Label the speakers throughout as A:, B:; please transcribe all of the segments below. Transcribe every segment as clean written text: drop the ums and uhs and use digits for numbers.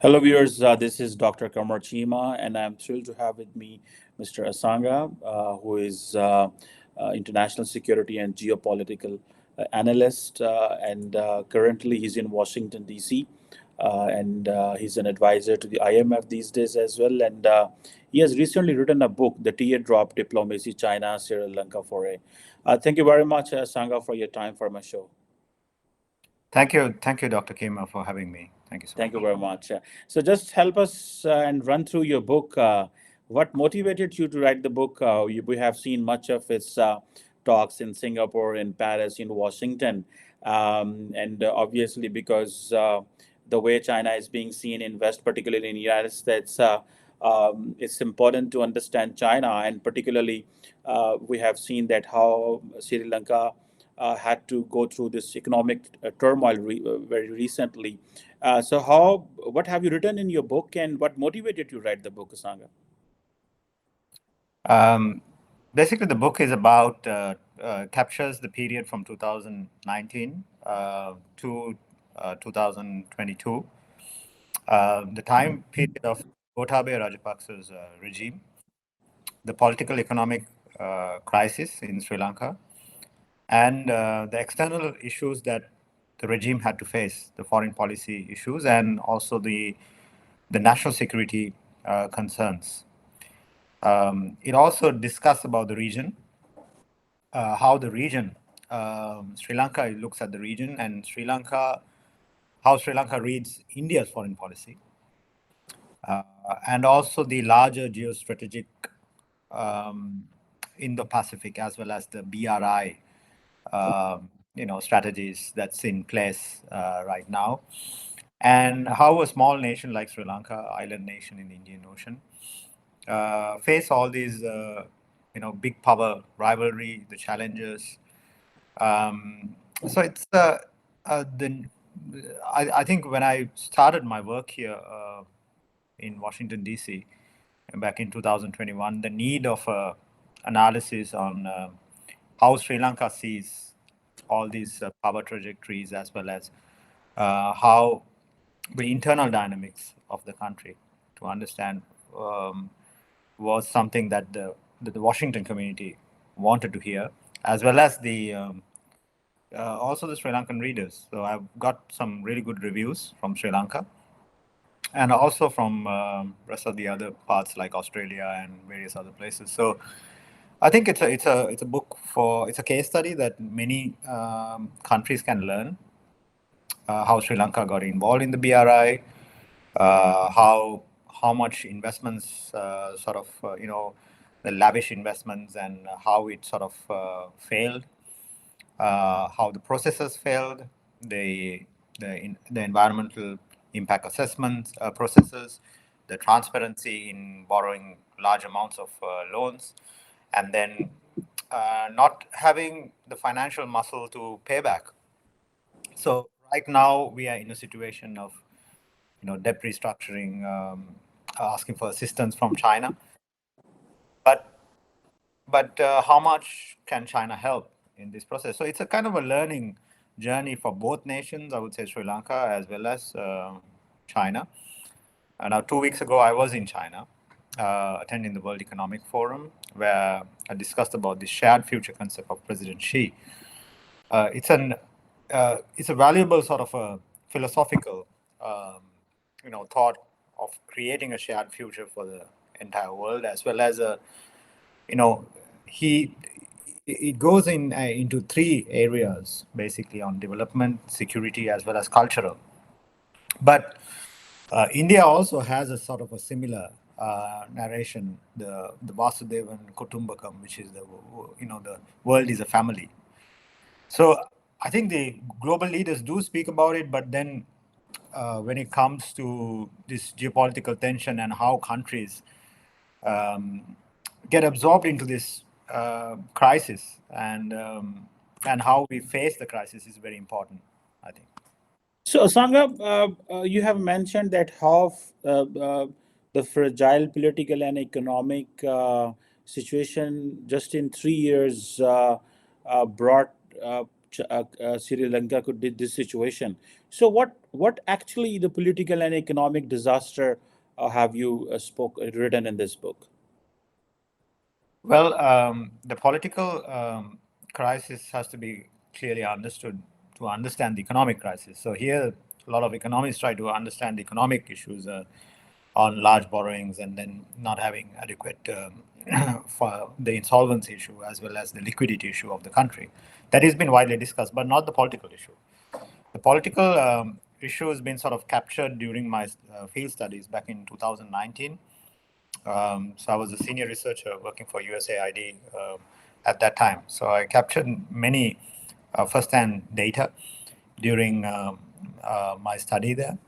A: Hello, viewers. This is Dr. Kamar Chima, and I'm thrilled to have with me Mr. Asanga, who is international security and geopolitical analyst, and currently he's in Washington, D.C., and he's an advisor to the IMF these days as well. And he has recently written a book, The Teardrop Diplomacy, China, Sri Lanka Foray. Thank you very much, Asanga, for your time for my show.
B: Thank you, Dr. Kima, for having me. Thank you so
A: Thank you
B: much.
A: very much. So, just help us and run through your book. What motivated you to write the book? We have seen much of its talks in Singapore, in Paris, in Washington, and obviously because the way China is being seen in West, particularly in the United States, it's important to understand China, and particularly we have seen that how Sri Lanka had to go through this economic turmoil very recently. What have you written in your book, and what motivated you to write the book, Asanga?
B: Um, Basically, the book is about captures the period from 2019 to 2022, the time period of Gotabaya Rajapaksa's regime, the political economic crisis in Sri Lanka, and the external issues that the regime had to face, the foreign policy issues, and also the national security concerns. It also discussed about the region, how the region, Sri Lanka looks at the region, and how Sri Lanka reads India's foreign policy, uh, and also the larger geostrategic um, Indo-Pacific as well as the BRI, strategies that's in place right now, and how a small nation like Sri Lanka, island nation in the Indian Ocean, face all these, big power rivalry, the challenges. Um, so it's the I think when I started my work here in Washington D.C. back in 2021, the need of analysis on how Sri Lanka sees all these power trajectories as well as how the internal dynamics of the country to understand um, was something that the Washington community wanted to hear, as well as the also the Sri Lankan readers. So I've got some really good reviews from Sri Lanka, and also from rest of the other parts like Australia and various other places. So I think it's a book for it's a case study that many countries can learn how Sri Lanka got involved in the BRI, how much investments the lavish investments and how it sort of failed, how the processes failed, the environmental impact assessment processes, the transparency in borrowing large amounts of loans, and then not having the financial muscle to pay back. So right now we are in a situation of debt restructuring, asking for assistance from China, but how much can China help in this process? So it's a kind of a learning journey for both nations. I would say Sri Lanka as well as China. Now 2 weeks ago, I was in China, attending the World Economic Forum, where I discussed about the shared future concept of President Xi. It's an it's a valuable sort of a philosophical thought of creating a shared future for the entire world, as well as a you know he it goes into three areas basically on development, security, as well as cultural. But India also has a sort of a similar narration, the Vasudevan Kutumbakam, which is the world is a family. So I think the global leaders do speak about it, but then when it comes to this geopolitical tension and how countries get absorbed into this crisis, and how we face the crisis is very important, I think.
A: So, Asanga, you have mentioned that how the fragile political and economic situation just in 3 years brought Sri Lanka to this situation. So, what actually the political and economic disaster have you written in this book?
B: Well, the political crisis has to be clearly understood to understand the economic crisis. So here, a lot of economists try to understand the economic issues on large borrowings and then not having adequate for the insolvency issue as well as the liquidity issue of the country. That has been widely discussed, but not the political issue. The political issue has been sort of captured during my field studies back in 2019. So I was a senior researcher working for USAID at that time. So I captured many first-hand data during my study there.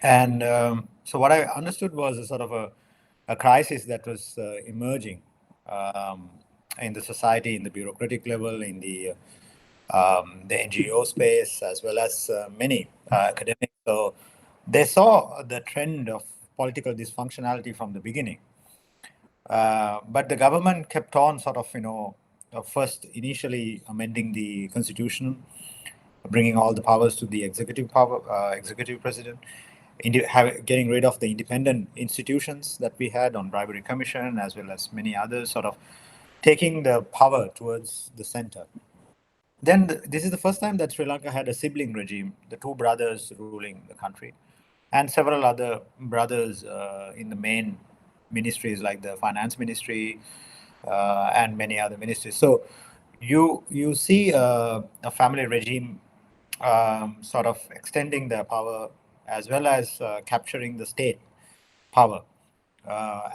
B: And so what I understood was a sort of a crisis that was emerging in the society, in the bureaucratic level, in the NGO space, as well as many academics. So they saw the trend of political dysfunctionality from the beginning. But the government kept on sort of, first initially amending the constitution, bringing all the powers to the executive president, getting rid of the independent institutions that we had on bribery commission, as well as many others, sort of taking the power towards the center. Then this is the first time that Sri Lanka had a sibling regime, the two brothers ruling the country, and several other brothers in the main ministries like the finance ministry and many other ministries. So you see a family regime sort of extending their power as well as capturing the state power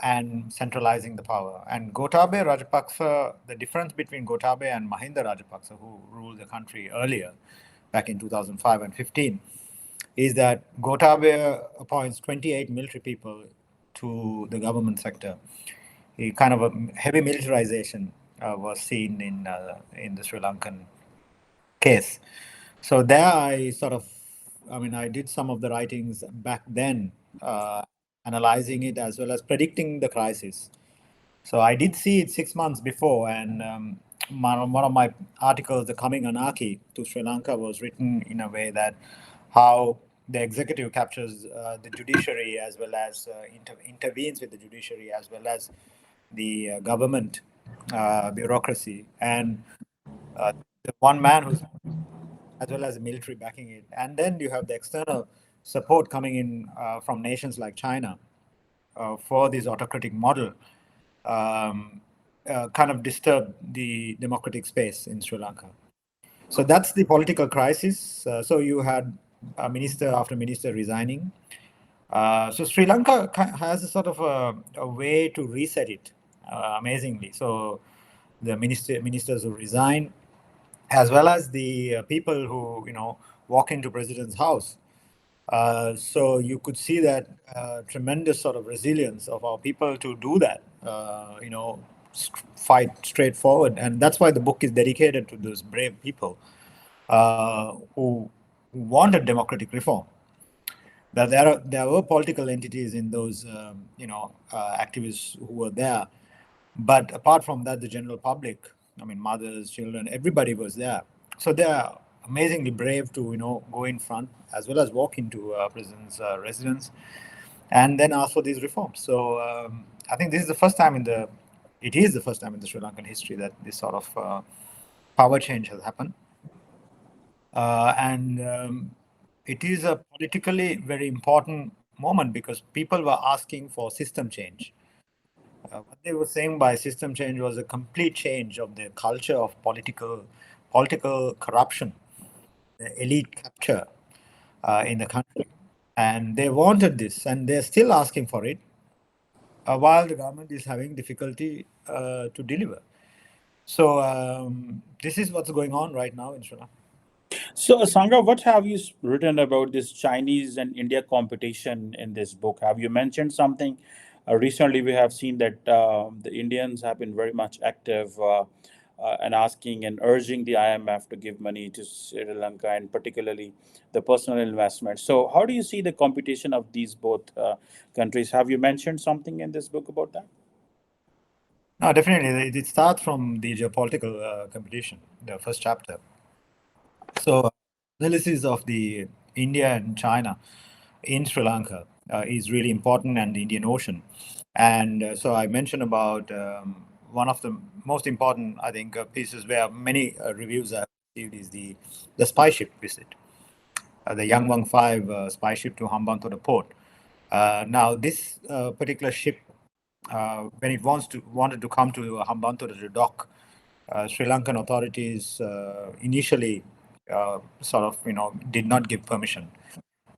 B: and centralizing the power. And Gotabaya Rajapaksa, the difference between Gotabaya and Mahinda Rajapaksa, who ruled the country earlier, back in 2005 and 15, is that Gotabaya appoints 28 military people to the government sector. A kind of a heavy militarization was seen in the Sri Lankan case. So there I did some of the writings back then, analyzing it as well as predicting the crisis. So I did see it 6 months before, and one of my articles, The Coming Anarchy to Sri Lanka, was written in a way that how the executive captures the judiciary as well as intervenes with the judiciary as well as the government bureaucracy, and the one man who's as well as the military backing it. And then you have the external support coming in from nations like China for this autocratic model, kind of disturb the democratic space in Sri Lanka. So that's the political crisis. So you had minister after minister resigning. So Sri Lanka has a sort of a way to reset it, amazingly. So the ministers who resign, as well as the people who walk into president's house. So you could see that tremendous sort of resilience of our people to do that. Fight straightforward, and that's why the book is dedicated to those brave people who wanted democratic reform. That there were political entities in those activists who were there, but apart from that, the general public, I mean, mothers, children, everybody was there. So they are amazingly brave to go in front as well as walk into president's residence and then ask for these reforms. So I think this is the first time it is the first time in the Sri Lankan history that this sort of power change has happened. And it is a politically very important moment because people were asking for system change. What they were saying by system change was a complete change of the culture of political corruption, the elite capture in the country. And they wanted this, and they're still asking for it, while the government is having difficulty to deliver. So this is what's going on right now in Sri Lanka.
A: So, Sangha, what have you written about this Chinese and India competition in this book? Have you mentioned something? Recently, we have seen that the Indians have been very much active and asking and urging the IMF to give money to Sri Lanka, and particularly the personal investment. So, how do you see the competition of these both countries? Have you mentioned something in this book about that?
B: No, definitely. It starts from the geopolitical competition, the first chapter. So, analysis of the India and China in Sri Lanka is really important, and the Indian Ocean. And so I mentioned about one of the most important, I think, pieces where many reviews I have received is the spy ship visit, the Yang Wang 5 spy ship to Hambantota port. Now, this particular ship, when it wanted to come to Hambantota to dock, Sri Lankan authorities initially sort of, did not give permission.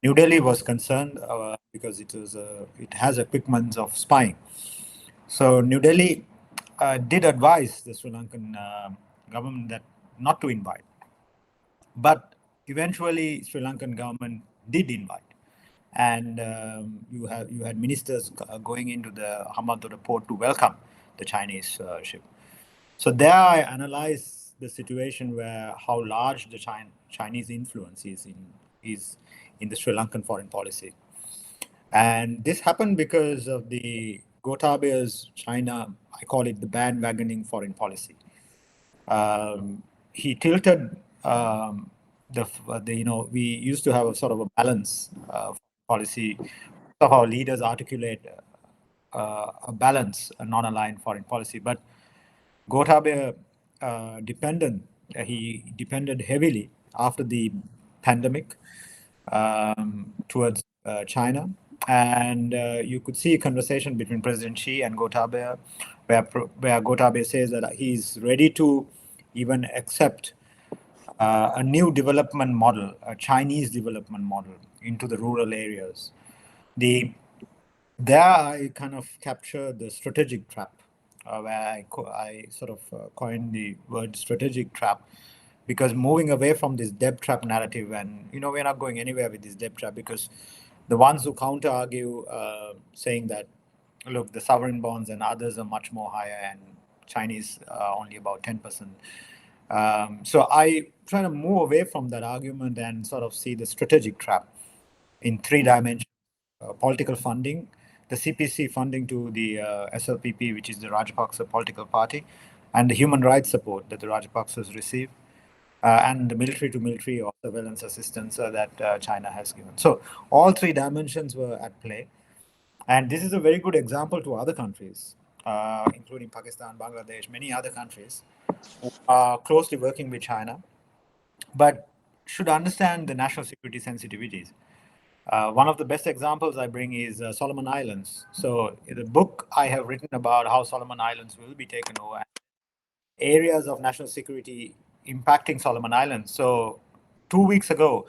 B: New Delhi was concerned because it has equipments of spying. So New Delhi did advise the Sri Lankan government that not to invite, but eventually Sri Lankan government did invite, and you had ministers going into the Hambantota port to welcome the Chinese ship. So there I analyze the situation where how large the Chinese influence is in the Sri Lankan foreign policy. And this happened because of the Gotabeya's China, I call it the bandwagoning foreign policy. He tilted we used to have a sort of a balance policy. Of our leaders articulate a balance, a non-aligned foreign policy. But Gotabaya he depended heavily after the pandemic towards China. And you could see a conversation between President Xi and Gotabaya, where Gotabaya says that he's ready to even accept a new development model, a Chinese development model into the rural areas. There I kind of capture the strategic trap, where I sort of coined the word strategic trap, because moving away from this debt trap narrative, and we're not going anywhere with this debt trap, because the ones who counter argue, saying that, look, the sovereign bonds and others are much more higher, and Chinese only about 10%. So I try to move away from that argument and sort of see the strategic trap in three dimensions: political funding, the CPC funding to the SLPP, which is the Rajapaksa political party, and the human rights support that the Rajapaksas receive, and the military to military or surveillance assistance that China has given. So all three dimensions were at play. And this is a very good example to other countries, including Pakistan, Bangladesh, many other countries who are closely working with China, but should understand the national security sensitivities. One of the best examples I bring is Solomon Islands. So, in the book, I have written about how Solomon Islands will be taken over, areas of national security impacting Solomon Islands. So, 2 weeks ago,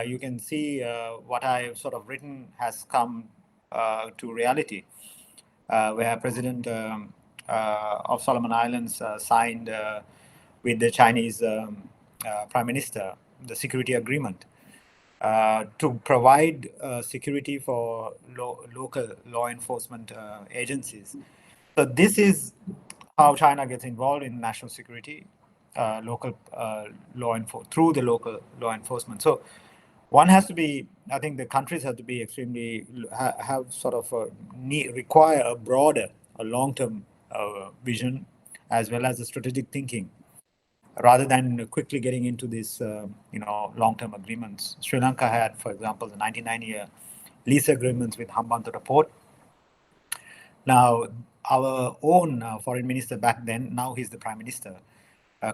B: you can see what I've sort of written has come to reality, where President of Solomon Islands signed with the Chinese Prime Minister the security agreement to provide security for local law enforcement agencies. So this is how China gets involved in national security, local through the local law enforcement. So one has to be, I think the countries have to be extremely, have sort of require a broader, a long-term vision, as well as a strategic thinking, rather than quickly getting into these, long-term agreements. Sri Lanka had, for example, the 99-year lease agreements with Hambantota Port. Now, our own foreign minister back then, now he's the prime minister,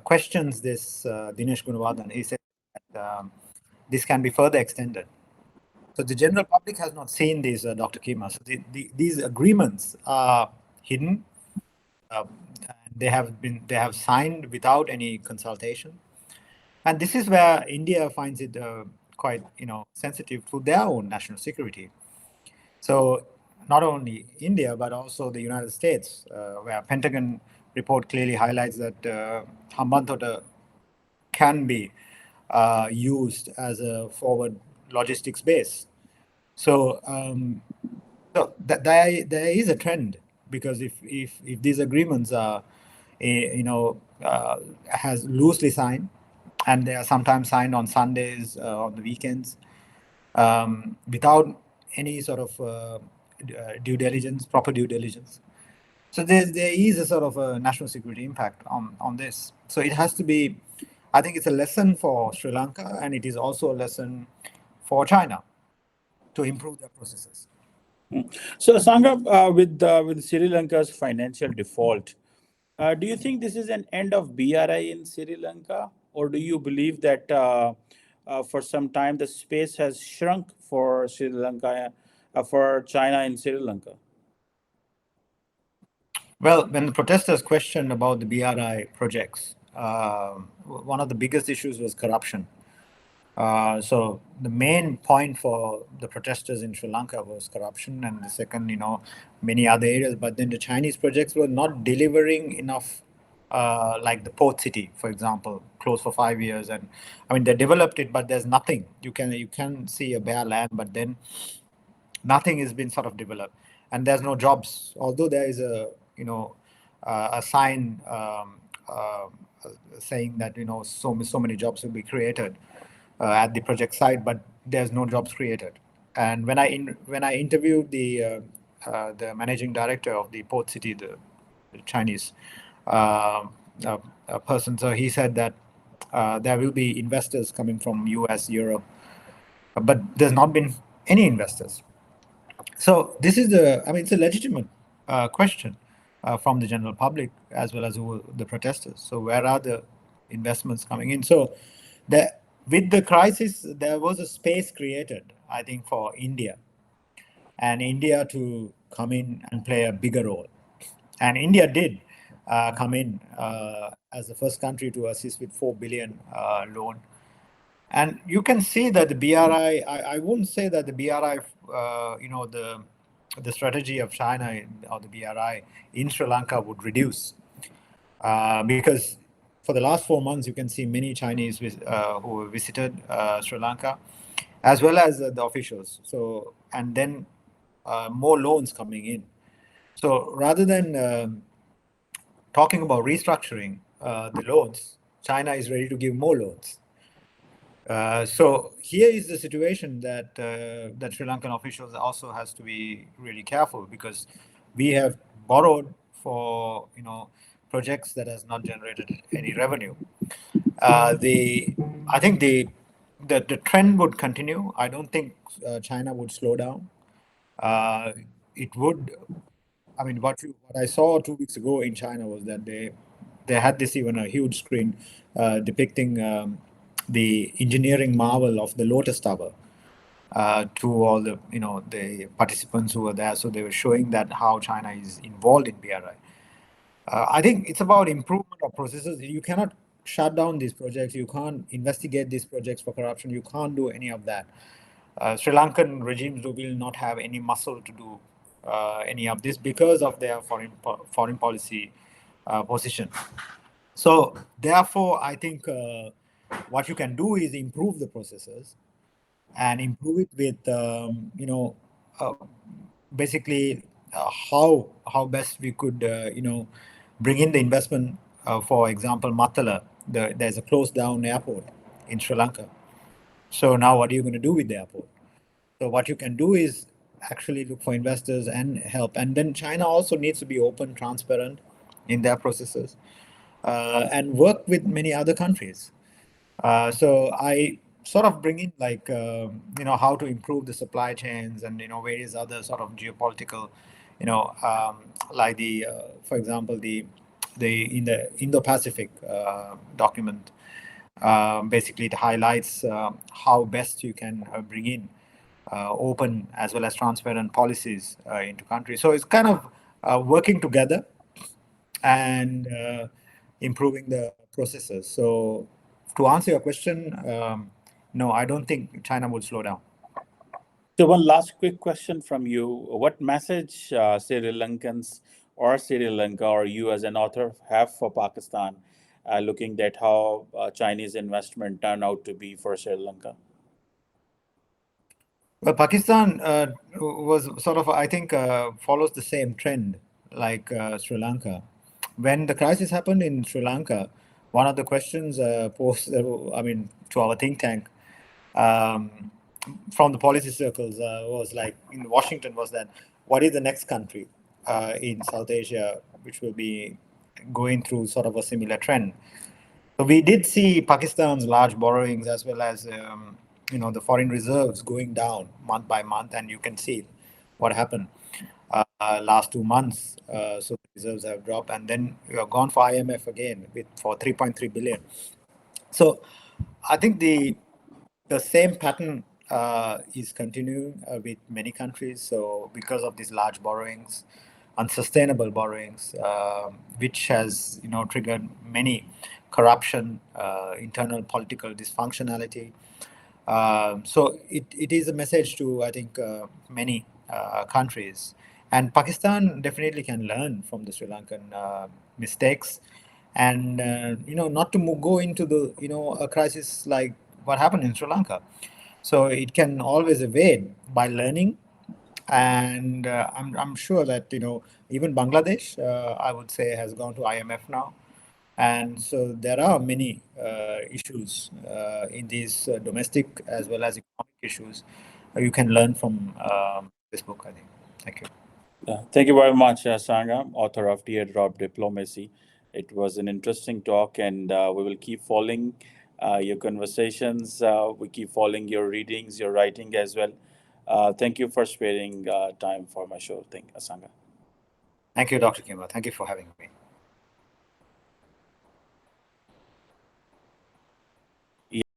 B: questions this, Dinesh Gunawardhan. He said that this can be further extended. So the general public has not seen these, Dr. Kima. So these agreements are hidden. They have signed without any consultation, and this is where India finds it quite sensitive to their own national security. So not only India but also the United States, where Pentagon report clearly highlights that Hambantota can be used as a forward logistics base. So, there is a trend, because if these agreements are, has loosely signed, and they are sometimes signed on Sundays, on the weekends, without any sort of due diligence, proper due diligence. So there is a sort of a national security impact on this. So it has to be, I think it's a lesson for Sri Lanka, and it is also a lesson for China to improve their processes.
A: So, Sangha, with Sri Lanka's financial default, do you think this is an end of BRI in Sri Lanka, or do you believe that for some time the space has shrunk for Sri Lanka, for China in Sri Lanka?
B: Well, when the protesters questioned about the BRI projects, one of the biggest issues was corruption. So the main point for the protesters in Sri Lanka was corruption, and the second, many other areas. But then the Chinese projects were not delivering enough, like the port city, for example, closed for 5 years, and I mean they developed it, but there's nothing. You can see a bare land, but then nothing has been sort of developed, and there's no jobs. Although there is a sign uh, saying that so many jobs will be created at the project site, but there's no jobs created. And when I interviewed the managing director of the port city, the Chinese uh, person, so he said that there will be investors coming from US, Europe, but there's not been any investors. So this is it's a legitimate question from the general public as well as the protesters. So where are the investments coming in? So with the crisis, there was a space created, I think, for India and India to come in and play a bigger role. And India did come in as the first country to assist with 4 billion loan. And you can see that the BRI, I wouldn't say that the BRI, the strategy of China or the BRI in Sri Lanka would reduce. Because for the last 4 months, you can see many Chinese who visited Sri Lanka, as well as the officials. So, and then more loans coming in. So rather than talking about restructuring the loans, China is ready to give more loans. So here is the situation that Sri Lankan officials also has to be really careful, because we have borrowed for projects that has not generated any revenue. I think the trend would continue. I don't think China would slow down. It would. I mean, what I saw 2 weeks ago in China was that they had this even a huge screen depicting the engineering marvel of the Lotus Tower to all the participants who were there. So they were showing that how China is involved in BRI. I think it's about improvement of processes. You cannot shut down these projects. You can't investigate these projects for corruption. You can't do any of that. Sri Lankan regimes will not have any muscle to do any of this because of their foreign policy position. So therefore, I think what you can do is improve the processes and improve it with uh, basically how best we could bring in the investment. For example, Matala, there's a closed down airport in Sri Lanka. So now what are you going to do with the airport? So what you can do is actually look for investors and help. And then China also needs to be open, transparent in their processes, and work with many other countries. So I sort of bring in like how to improve the supply chains and various other sort of geopolitical, like for example the in the Indo-Pacific document. Basically, it highlights how best you can bring in open as well as transparent policies into countries. So it's kind of working together and improving the processes. So to answer your question, no, I don't think China would slow down.
A: So, one last quick question from you. What message Sri Lankans or Sri Lanka or you as an author have for Pakistan, looking at how Chinese investment turned out to be for Sri Lanka?
B: Well, Pakistan was sort of, I think, follows the same trend like Sri Lanka. When the crisis happened in Sri Lanka, one of the questions posed, to our think tank um, from the policy circles was like in Washington was that what is the next country in South Asia which will be going through sort of a similar trend? So we did see Pakistan's large borrowings as well as the foreign reserves going down month by month, and you can see what happened last 2 months. So the reserves have dropped, and then you are gone for IMF again with for 3.3 billion. So I think the same pattern is continuing with many countries. So because of these large borrowings, unsustainable borrowings, which has triggered many corruption, internal political dysfunctionality. So it is a message to, I think, many countries, and Pakistan definitely can learn from the Sri Lankan mistakes, and not to go into the a crisis like what happened in Sri Lanka. So it can always evade by learning, and I'm sure that even Bangladesh, I would say, has gone to IMF now, and so there are many issues in these domestic as well as economic issues you can learn from this book, I think. Thank you.
A: Thank you very much, Sangha, author of Teardrop Diplomacy. It was an interesting talk, and we will keep following your conversations. We keep following your readings, your writing as well. Thank you for sparing time for my show. Thank you, Sangha.
B: Thank you, Dr. Kimba. Thank you for having me.